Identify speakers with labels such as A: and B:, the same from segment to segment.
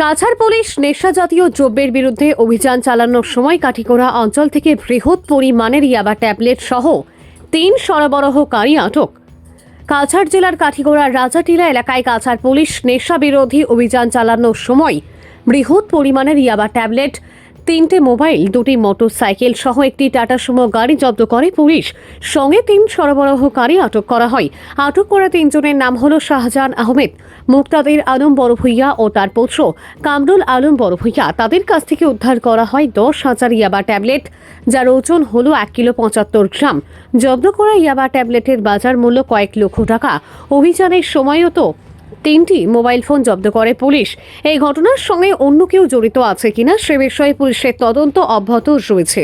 A: Cachar police নেশাজাতীয় দ্রব্যের বিরুদ্ধে অভিযান চালানোর সময় কাঠিগোড়া অঞ্চল থেকে বৃহৎ পরিমাণের ইয়াবা ট্যাবলেট সহ 3 সরবরাহকারী আটক। কাছাড় জেলার কাঠিগোড়ার রাজাটিলা এলাকায় কাছাড় পুলিশ নেশা বিরোধী অভিযান চালানোর সময় বৃহৎ পরিমাণের ইয়াবা ট্যাবলেট, 3টে মোবাইল, 2টি মোটরসাইকেল সহ একটি টাটা সুমো গাড়ি জব্দ করে পুলিশ। সঙ্গে 3 সরবরাহকারী আটক করা হয়। আটক করা 3 জনের নাম হলো শাহজাহান আহমেদ, মুক্তাদির আলম বড়ভূইয়া ও তার পুত্র কামরুল আলম বড়ভূইয়া। তাদের কাছ থেকে উদ্ধার করা হয় 10,000 ইয়াবা ট্যাবলেট, যার ওজন হলো 1 কিলো 75 গ্রাম। জব্দ করা ইয়াবা ট্যাবলেটের বাজার মূল্য কয়েক লক্ষ টাকা। অভিযানের সময়ও তো 3টি মোবাইল ফোন জব্দ করে পুলিশ। এই ঘটনার সঙ্গে অন্য কেউ জড়িত আছে কিনা সে বিষয়ে পুলিশের তদন্ত অব্যাহত রয়েছে।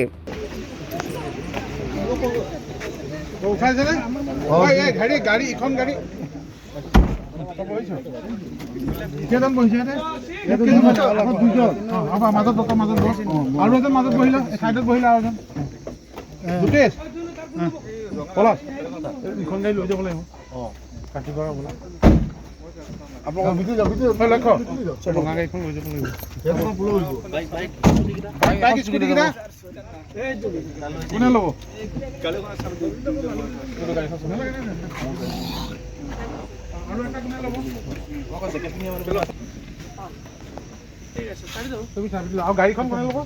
B: আপোনালোকৰ ভিতৰত যাব ভিতৰত লক্ষ্য বঙা গাড়ীখন লৈ যাব লাগিব বাইক স্কুটি কিটা কোনে ল'ব আৰু এটা কোনে ল'ব জেকেট কিনি আমাৰ পেলা ঠিক আছে চাবি দাও তুমি চাবি দাও আৰু গাড়ীখন কোনে ল'ব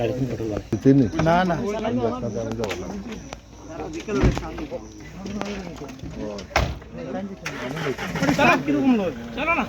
B: গাড়ীখন ফটো লাগে না না চলো কিরকম লোক চলো না